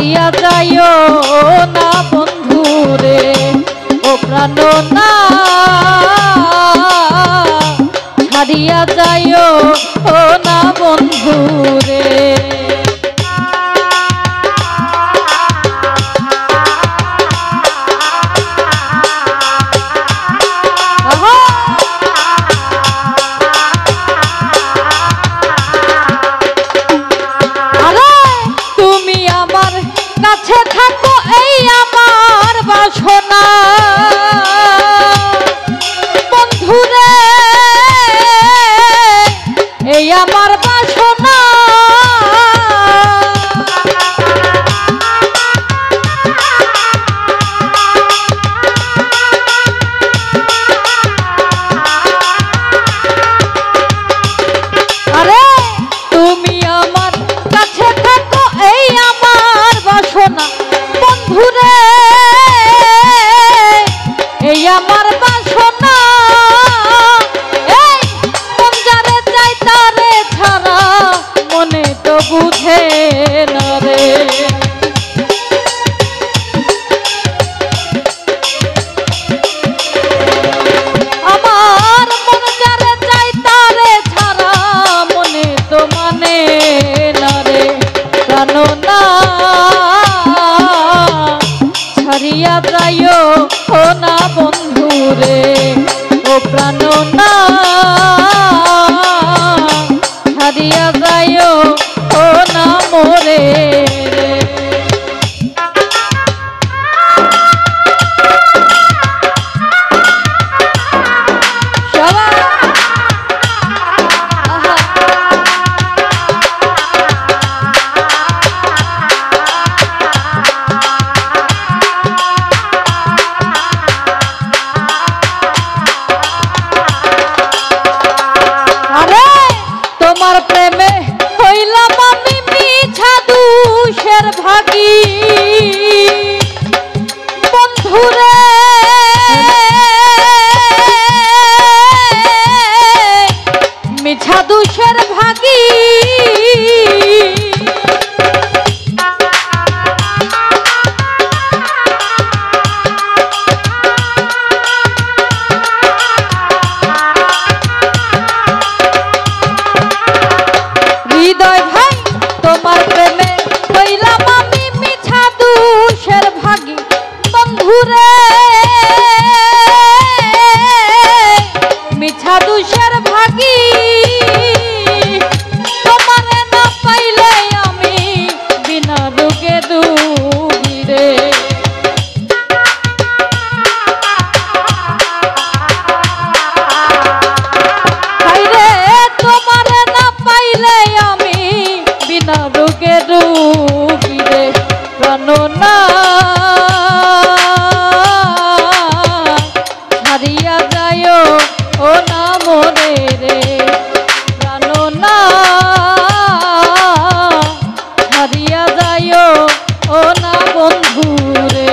ছাড়িয়া যাইও না বন্ধু রে ও প্রাণ না ছাড়িয়া যাইও না বন্ধু রে কাছে থাকো এই আমার বাসনা বন্ধুরে এই আমার বাসনা আরে তুমি আমার কাছে থাকো এই আমার বাসনা বন্ধুরে এই আমার বাসনা এই মন যারে চাই তারে ছাড়া মনে তো বুঝে না রে আমার মন যারে চাই তারে ছাড়া মনে তো মানে না রে প্রাণ না ছাড়িয়া যাইও না বন্ধু রে ও প্রাণ না ছাড়িয়া যাইও না মোরে রে তোমার প্রেমে হইলাম আমি মিছা দুষের ভাগী বন্ধুরে মিছা দুষের ভাগী হৃদয় ভাই তোমার প্রেমে হইলাম আমি মিছা দুষের ভাগী বন্ধুরে মিছা দুষের ভাগী তোমারে না পাইলে আমি বিনা রোগে দুগি রে তোমারে না পাইলে আমি বিনা রোগে রোগী রে প্রাণ না ছাড়িয়া যাইও না মোরে রে প্রাণ না ছাড়িয়া যাইও না বন্ধু রে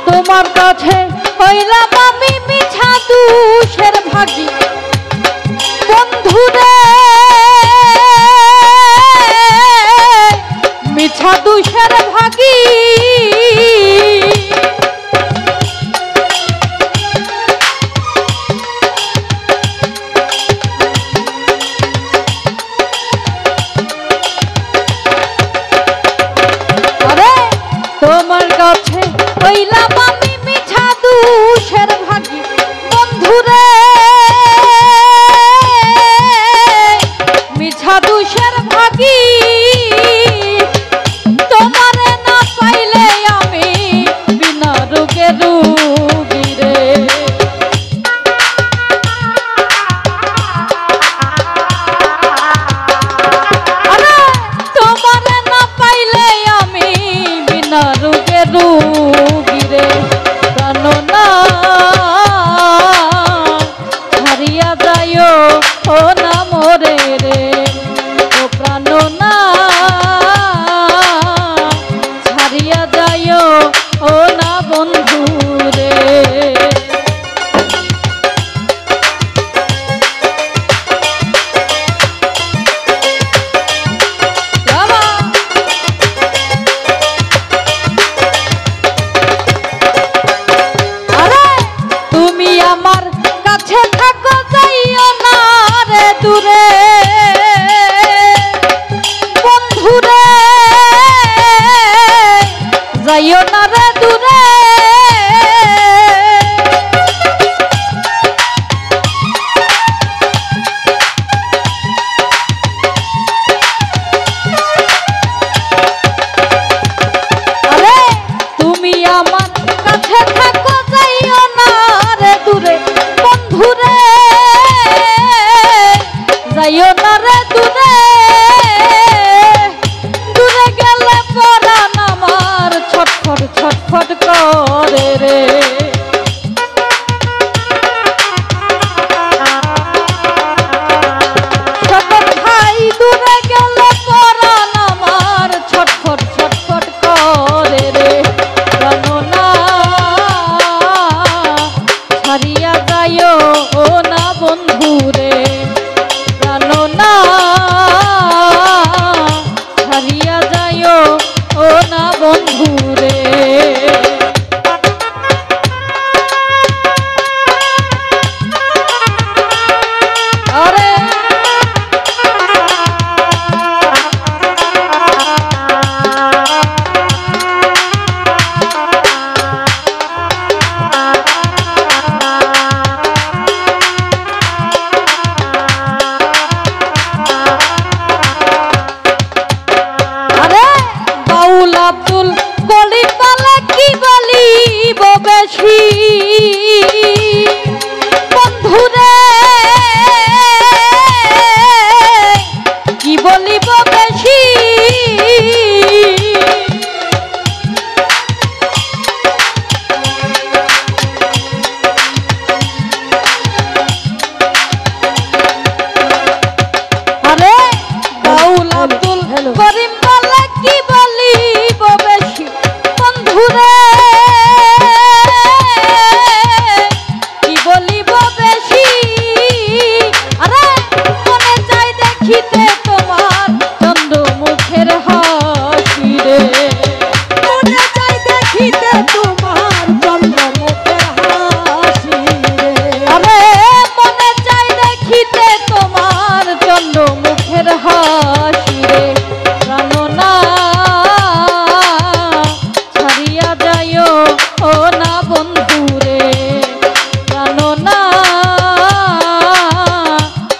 তোমার কাছে হইলাম আমি মিছা দুষের ভাগী বন্ধুরে মিছা দুষের ভাগী আরে তোমার কাছে হইলাম আমি মিছা দুষের ভাগী বন্ধুরে মিছা দুষের ভাগী তোমারে না পাইলে আমি বিনা রোগে রোগী রে তোমারে না পাইলে আমি বিনা রোগে রুগীরে প্রাণ না হারিয়া যায়ও ও না মোরে রে ও প্রাণ না হারিয়া যায়ও ও না বন্ধু রে দূরে বন্ধুরে যাইও না রে দূরে আরে তুমি আমার কাছে থাকো যাইও না রে দূরে বন্ধুরে যাইও না রে দূরে দূরে গেলে পরাণ আমার ছটফট ছটফট করে রে ছোট ভাই দূরে গেলে পরাণ আমার ছটফট ছটফট করে রে প্রাণ না ছাড়িয়া যাইও ও না বন্ধু রে না হারিয়া যায়ও ও না বন্ধু রে আরে আব্দুল গলি পালা কি বলিব বেশি বন্ধুরে কি বলিব বেশি আরে বাউল আব্দুল করিম পালা কি বলিব বেশি বন্ধুরে কি বলিব বেশি আরে মনে চাই দেখিতে তোমার চন্দ্র মুখের হাসি রে মনে চাই দেখিতে তোমার চন্দ্র মুখের হাসি রে আরে মনে চাই দেখিতে তোমার চন্দ্র মুখের হাসি রে প্রাণ না ছাড়িয়া যায়ও ও না বন্ধু রে প্রাণ না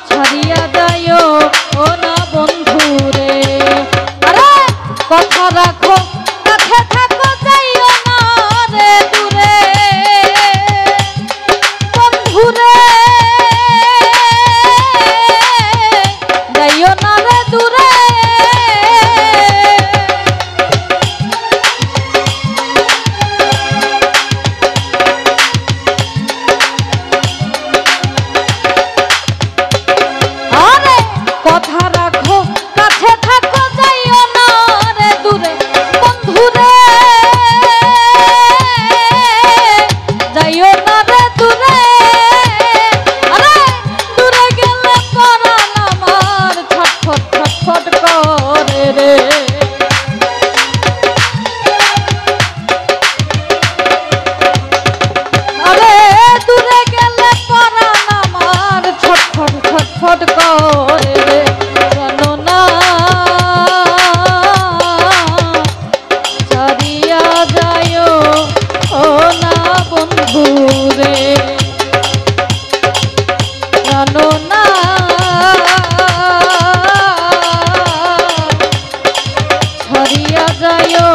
ছাড়িয়া যায়ও ও না বন্ধু রে আরে কথা রাখো কাছে থাকো যাইও না রে দূরে বন্ধু রে যাইও না রে দূরে আরে কথা রাখো কাছে থাকো যাইও না রে দূরে বন্ধুরে যাইও না রে দূরে আরে দূরে গেলে পরাণ আমার ছটফট ছটফট করে রে আরে দূরে গেলে পরাণ আমার ছটফট ছটফট করে রে প্রাণ না ছাড়িয়া যায়ও ও না বন্ধু রে প্রাণ না ছাড়িয়া যায়ও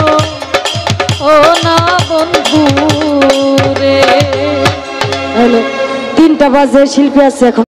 ও না বন্ধু রে। 3টা বাজে, শিল্পী আছে এখন।